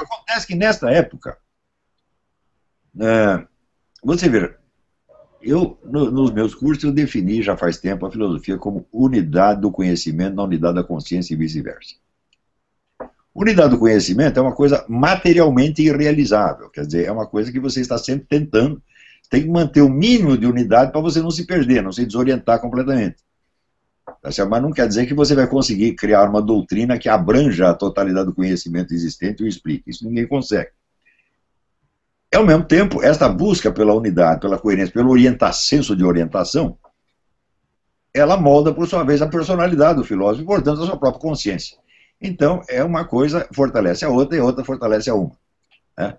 Acontece que nesta época, você vê, nos meus cursos eu defini já faz tempo a filosofia como unidade do conhecimento na unidade da consciência e vice-versa. Unidade do conhecimento é uma coisa materialmente irrealizável, quer dizer, é uma coisa que você está sempre tentando, tem que manter o mínimo de unidade para você não se perder, não se desorientar completamente. Mas não quer dizer que você vai conseguir criar uma doutrina que abranja a totalidade do conhecimento existente e o explique. Isso ninguém consegue. Ao mesmo tempo, esta busca pela unidade, pela coerência, pelo senso de orientação, ela molda, por sua vez, a personalidade do filósofo e, portanto, a sua própria consciência. Então, é uma coisa fortalece a outra e a outra fortalece a uma. Né?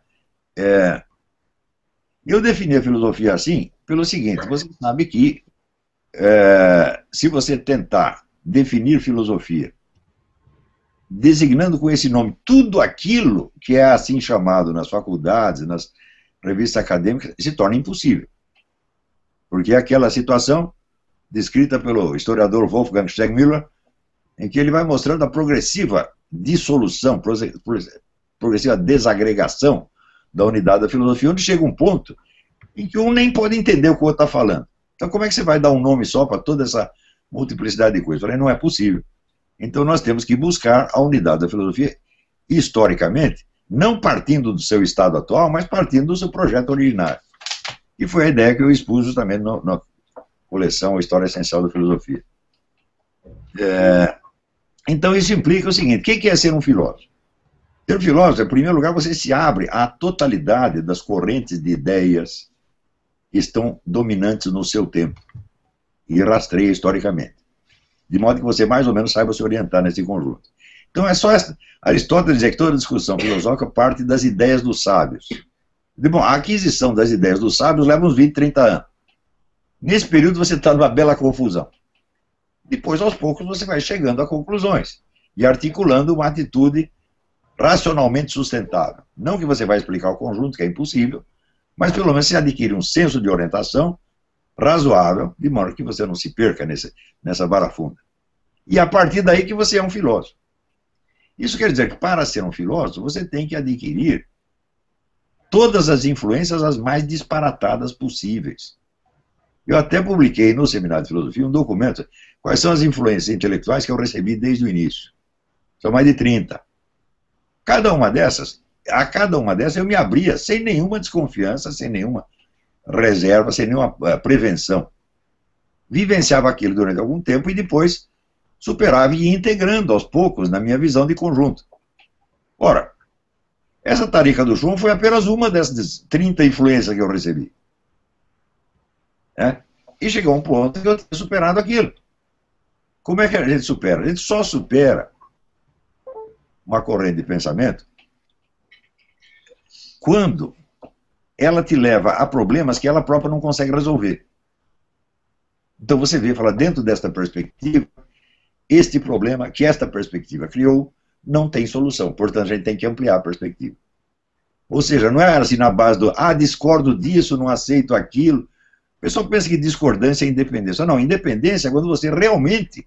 Eu defini a filosofia assim, pelo seguinte, você sabe que se você tentar definir filosofia, designando com esse nome tudo aquilo que é assim chamado nas faculdades, nas revistas acadêmicas, se torna impossível. Porque é aquela situação descrita pelo historiador Wolfgang Stegmüller, em que ele vai mostrando a progressiva dissolução, progressiva desagregação da unidade da filosofia, onde chega um ponto em que um nem pode entender o que o outro está falando. Então, como é que você vai dar um nome só para toda essa multiplicidade de coisas? Eu falei, não é possível. Então, nós temos que buscar a unidade da filosofia, historicamente, não partindo do seu estado atual, mas partindo do seu projeto originário. E foi a ideia que eu expus justamente na coleção A História Essencial da Filosofia. Então, isso implica o seguinte, o que é ser um filósofo? Ser um filósofo, em primeiro lugar, você se abre à totalidade das correntes de ideias que estão dominantes no seu tempo e rastreia historicamente. De modo que você mais ou menos saiba se orientar nesse conjunto. Então é só essa. Aristóteles dizia que toda discussão filosófica parte das ideias dos sábios. Bom, a aquisição das ideias dos sábios leva uns 20, 30 anos. Nesse período você está numa bela confusão. Depois, aos poucos, você vai chegando a conclusões e articulando uma atitude racionalmente sustentável. Não que você vai explicar o conjunto, que é impossível, mas pelo menos você adquire um senso de orientação razoável, de modo que você não se perca nessa vara funda. E a partir daí que você é um filósofo. Isso quer dizer que para ser um filósofo, você tem que adquirir todas as influências as mais disparatadas possíveis. Eu até publiquei no Seminário de Filosofia um documento, quais são as influências intelectuais que eu recebi desde o início. São mais de 30. A cada uma dessas eu me abria sem nenhuma desconfiança, sem nenhuma reserva, sem nenhuma prevenção. Vivenciava aquilo durante algum tempo e depois superava e ia integrando aos poucos na minha visão de conjunto. Ora, essa tarica do chumbo foi apenas uma dessas 30 influências que eu recebi. E chegou um ponto que eu tinha superado aquilo. Como é que a gente supera? A gente só supera uma corrente de pensamento quando ela te leva a problemas que ela própria não consegue resolver. Então você vê, fala, dentro desta perspectiva, este problema que esta perspectiva criou não tem solução. Portanto, a gente tem que ampliar a perspectiva. Ou seja, não é assim na base do, discordo disso, não aceito aquilo. O pessoal pensa que discordância é independência. Não, independência é quando você realmente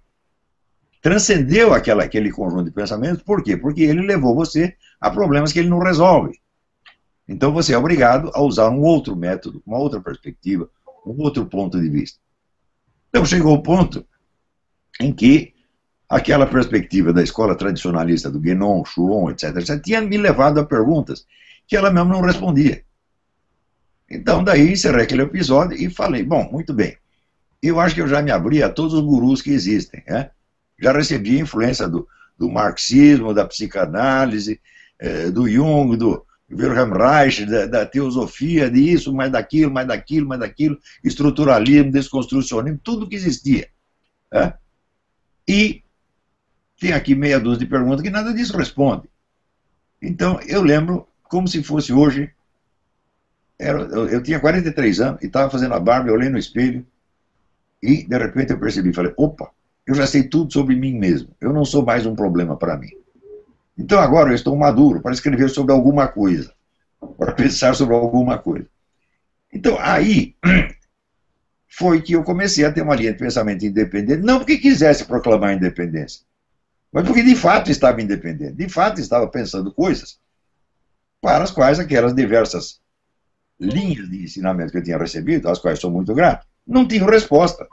transcendeu aquele conjunto de pensamentos. Por quê? Porque ele levou você a problemas que ele não resolve. Então você é obrigado a usar um outro método, uma outra perspectiva, um outro ponto de vista. Então chegou o ponto em que aquela perspectiva da escola tradicionalista do Guénon, Chuon, etc., tinha me levado a perguntas que ela mesmo não respondia. Então daí encerrei aquele episódio e falei, bom, muito bem, eu acho que eu já me abri a todos os gurus que existem, já recebi influência do marxismo, da psicanálise, do Jung, do Wilhelm Reich, da teosofia, disso, mais daquilo, estruturalismo, desconstrucionismo, tudo que existia. E tem aqui meia dúzia de perguntas que nada disso responde. Então, eu lembro, como se fosse hoje, eu tinha 43 anos e estava fazendo a barba, eu olhei no espelho e, de repente, eu percebi, falei, opa, eu já sei tudo sobre mim mesmo, eu não sou mais um problema para mim. Então agora eu estou maduro para escrever sobre alguma coisa, para pensar sobre alguma coisa. Então aí foi que eu comecei a ter uma linha de pensamento independente, não porque quisesse proclamar a independência, mas porque de fato estava independente, de fato estava pensando coisas para as quais aquelas diversas linhas de ensinamento que eu tinha recebido, às quais sou muito grato, não tinham resposta.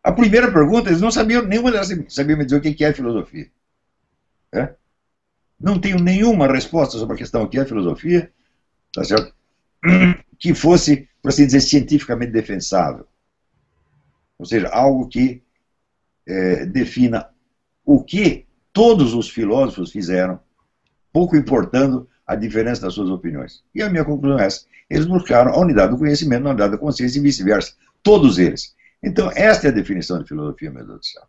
A primeira pergunta, eles não sabiam, nenhuma delas sabia me dizer o que é filosofia. É? Não tenho nenhuma resposta sobre a questão o que é filosofia, tá certo? Que fosse, por assim dizer, cientificamente defensável. Ou seja, algo que defina o que todos os filósofos fizeram, pouco importando a diferença das suas opiniões. E a minha conclusão é essa. Eles buscaram a unidade do conhecimento, a unidade da consciência e vice-versa. Todos eles. Então, esta é a definição de filosofia, meu Deus do céu.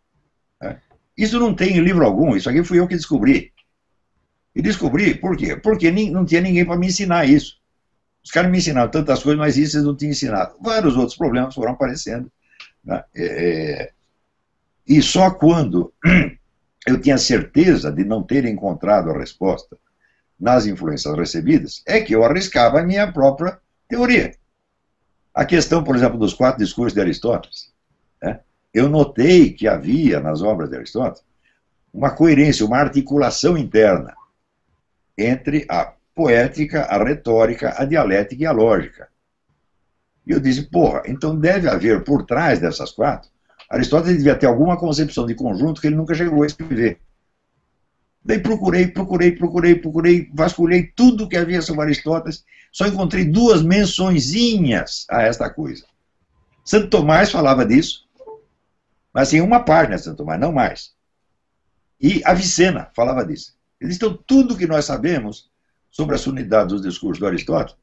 Isso não tem em livro algum, isso aqui fui eu que descobri. E descobri, por quê? Porque não tinha ninguém para me ensinar isso. Os caras me ensinaram tantas coisas, mas isso eles não tinham ensinado. Vários outros problemas foram aparecendo. Né? E só quando eu tinha certeza de não ter encontrado a resposta nas influências recebidas, é que eu arriscava a minha própria teoria. A questão, por exemplo, dos 4 discursos de Aristóteles. Né? Eu notei que havia nas obras de Aristóteles uma coerência, uma articulação interna entre a poética, a retórica, a dialética e a lógica. E eu disse, porra, então deve haver por trás dessas 4, Aristóteles devia ter alguma concepção de conjunto que ele nunca chegou a escrever. Daí procurei, vasculhei tudo que havia sobre Aristóteles, só encontrei 2 mençõezinhas a esta coisa. Santo Tomás falava disso, mas assim, uma página de Santo Tomás, não mais. E Avicena falava disso. Então, tudo que nós sabemos sobre as unidades dos discursos do Aristóteles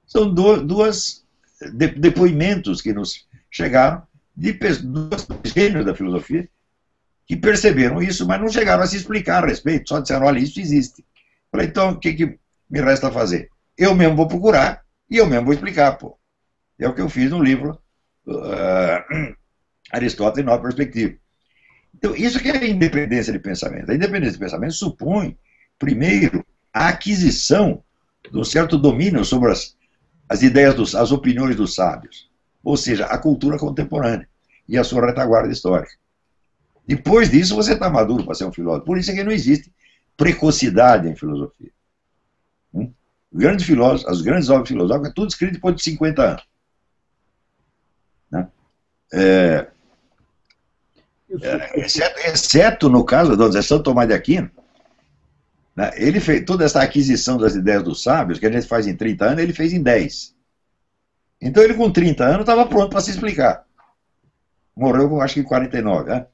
são dois depoimentos que nos chegaram de 2 gênios da filosofia que perceberam isso, mas não chegaram a se explicar a respeito, só disseram, olha, isso existe. Falei, então, o que me resta fazer? Eu mesmo vou procurar e eu mesmo vou explicar, pô. É o que eu fiz no livro Aristóteles em Nova Perspectiva. Então, isso que é a independência de pensamento. A independência de pensamento supõe, primeiro, a aquisição de um certo domínio sobre as ideias, as opiniões dos sábios. Ou seja, a cultura contemporânea e a sua retaguarda histórica. Depois disso, você está maduro para ser um filósofo. Por isso é que não existe precocidade em filosofia. Grandes filósofos, as grandes obras filosóficas, tudo escrito depois de 50 anos. Né? Exceto no caso de Santo Tomás de Aquino, né? Ele fez toda essa aquisição das ideias dos sábios, que a gente faz em 30 anos, ele fez em 10. Então ele com 30 anos estava pronto para se explicar. Morreu, acho que em 49, né?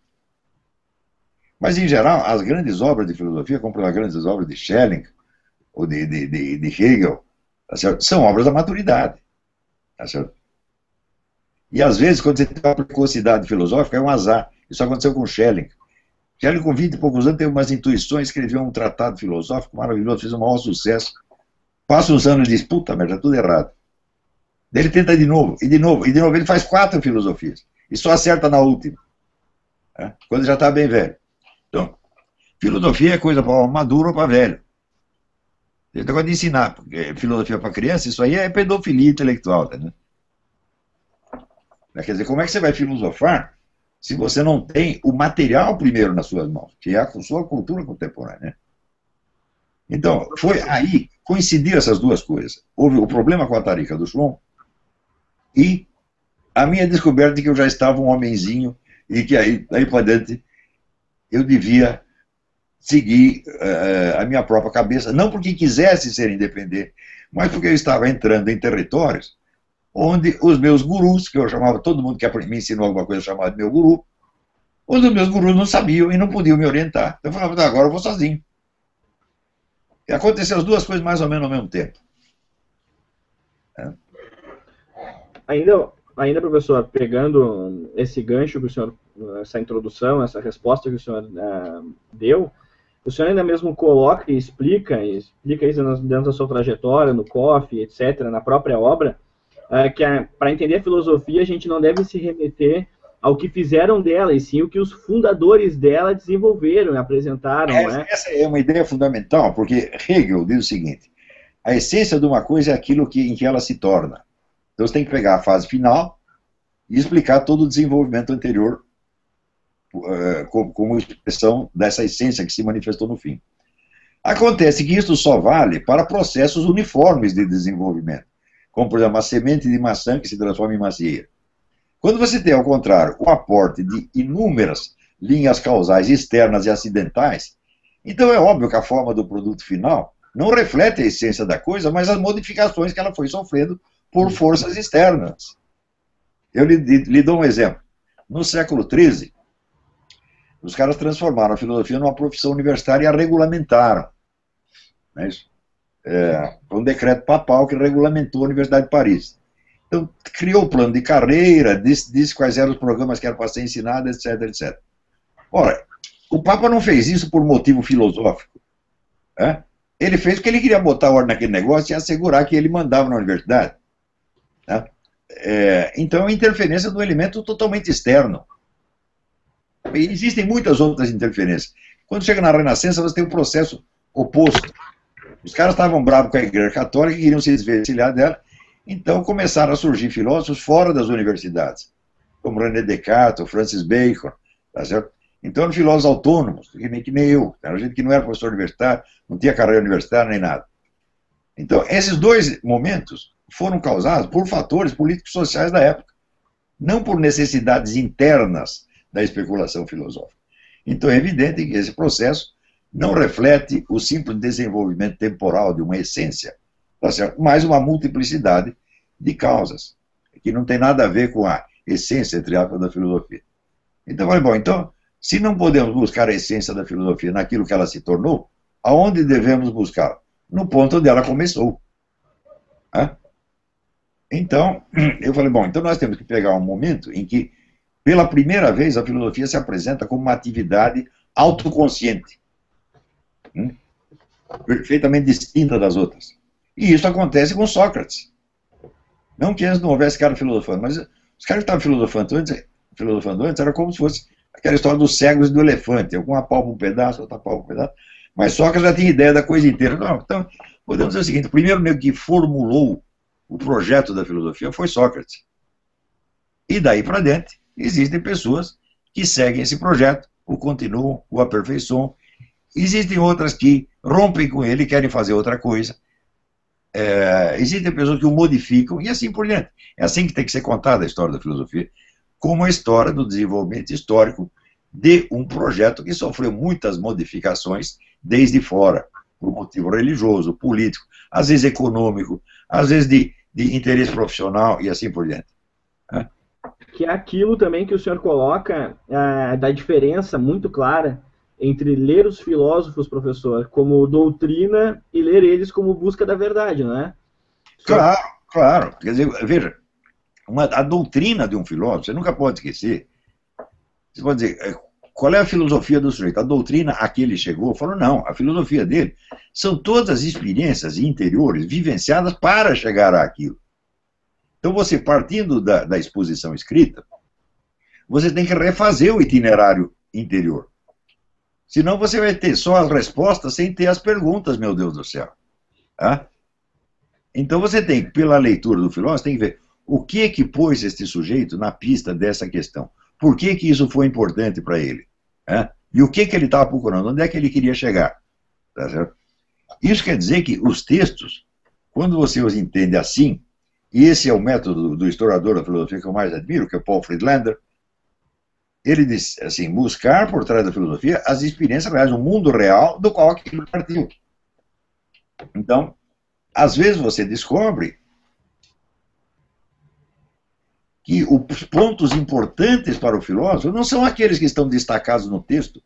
Mas, em geral, as grandes obras de filosofia, como as grandes obras de Schelling, ou de Hegel, tá certo? São obras da maturidade. Tá certo? E, às vezes, quando você tem uma precocidade filosófica, é um azar. Isso aconteceu com Schelling. Schelling, com 20 e poucos anos, teve umas intuições, escreveu um tratado filosófico maravilhoso, fez um maior sucesso. Passa uns anos e diz, puta merda, tá tudo errado. Daí ele tenta de novo, e de novo, e de novo. Ele faz 4 filosofias. E só acerta na última. Né? Quando já está bem velho. Então, filosofia é coisa para maduro ou para velho. Esse negócio de ensinar filosofia para criança, isso aí é pedofilia intelectual. Né? Quer dizer, como é que você vai filosofar se você não tem o material primeiro nas suas mãos, que é a sua cultura contemporânea? Né? Então, foi aí, coincidiram essas 2 coisas. Houve o problema com a tarica do João e a minha descoberta de que eu já estava um homenzinho e que aí para diante eu devia seguir a minha própria cabeça, não porque quisesse ser independente, mas porque eu estava entrando em territórios onde os meus gurus, que eu chamava, todo mundo que me ensinou alguma coisa chamava de meu guru, os meus gurus não sabiam e não podiam me orientar. Então eu falava, agora eu vou sozinho. E aconteceu as 2 coisas mais ou menos ao mesmo tempo. Ainda, professor, pegando esse gancho que o senhor, essa introdução, essa resposta que o senhor deu, o senhor ainda mesmo coloca e explica isso dentro da sua trajetória, no COF, etc., na própria obra, que para entender a filosofia a gente não deve se remeter ao que fizeram dela, e sim o que os fundadores dela desenvolveram e apresentaram. Essa é uma ideia fundamental, porque Hegel diz o seguinte, a essência de uma coisa é aquilo em que ela se torna. Então você tem que pegar a fase final e explicar todo o desenvolvimento anterior como expressão dessa essência que se manifestou no fim. Acontece que isso só vale para processos uniformes de desenvolvimento, como, por exemplo, a semente de maçã que se transforma em macieira. Quando você tem, ao contrário, o aporte de inúmeras linhas causais externas e acidentais, então é óbvio que a forma do produto final não reflete a essência da coisa, mas as modificações que ela foi sofrendo por forças externas. Eu lhe dou um exemplo. No século XIII, os caras transformaram a filosofia numa profissão universitária e a regulamentaram. Não é isso? Foi um decreto papal que regulamentou a Universidade de Paris. Então, criou o plano de carreira, disse quais eram os programas que eram para ser ensinados, etc, etc. Ora, o Papa não fez isso por motivo filosófico. Ele fez porque ele queria botar ordem naquele negócio e assegurar que ele mandava na universidade. Então, é uma interferência de um elemento totalmente externo. E existem muitas outras interferências. Quando chega na Renascença, você tem um processo oposto. Os caras estavam bravos com a Igreja Católica e queriam se desvencilhar dela, então começaram a surgir filósofos fora das universidades, como René Descartes, Francis Bacon, tá certo? Então eram filósofos autônomos, que nem eu, era gente que não era professor universitário, não tinha carreira universitária nem nada. Então, esses dois momentos foram causados por fatores políticos sociais da época, não por necessidades internas da especulação filosófica. Então é evidente que esse processo não reflete o simples desenvolvimento temporal de uma essência, tá certo? Mas uma multiplicidade de causas, que não tem nada a ver com a essência, entre aspas, da filosofia. Então, bom, então, se não podemos buscar a essência da filosofia naquilo que ela se tornou, aonde devemos buscar? No ponto onde ela começou. Então, eu falei, bom, então nós temos que pegar um momento em que, pela primeira vez, a filosofia se apresenta como uma atividade autoconsciente, perfeitamente distinta das outras. E isso acontece com Sócrates. Não que antes não houvesse cara filosofando, mas os caras que estavam filosofando antes era como se fosse aquela história dos cegos e do elefante. Um apalpa um pedaço, outro apalpa um pedaço. Mas Sócrates já tinha ideia da coisa inteira. Não, então, podemos dizer o seguinte, o primeiro nego que formulou o projeto da filosofia foi Sócrates. E daí para diante, existem pessoas que seguem esse projeto, o continuam, o aperfeiçoam. Existem outras que rompem com ele e querem fazer outra coisa. Existem pessoas que o modificam e assim por diante. É assim que tem que ser contada a história da filosofia, como a história do desenvolvimento histórico de um projeto que sofreu muitas modificações desde fora, por motivo religioso, político, às vezes econômico, às vezes de interesse profissional e assim por diante. Que é aquilo também que o senhor coloca, da diferença muito clara entre ler os filósofos, professor, como doutrina e ler eles como busca da verdade, não é? Claro, claro. Quer dizer, veja, a doutrina de um filósofo, você nunca pode esquecer. Você pode dizer, qual é a filosofia do sujeito? A doutrina a que ele chegou? Falou, não, a filosofia dele são todas as experiências interiores vivenciadas para chegar àquilo. Então você, partindo da exposição escrita, você tem que refazer o itinerário interior. Senão você vai ter só as respostas sem ter as perguntas, meu Deus do céu. Então você tem, pela leitura do filósofo, tem que ver o que pôs este sujeito na pista dessa questão. Por que isso foi importante para ele? E o que ele estava procurando? Onde é que ele queria chegar? Tá certo? Isso quer dizer que os textos, quando você os entende assim, e esse é o método do historiador da filosofia que eu mais admiro, que é Paul Friedlander, ele diz assim, buscar por trás da filosofia as experiências reais, o mundo real do qual aquilo partiu. Então, às vezes você descobre que os pontos importantes para o filósofo não são aqueles que estão destacados no texto,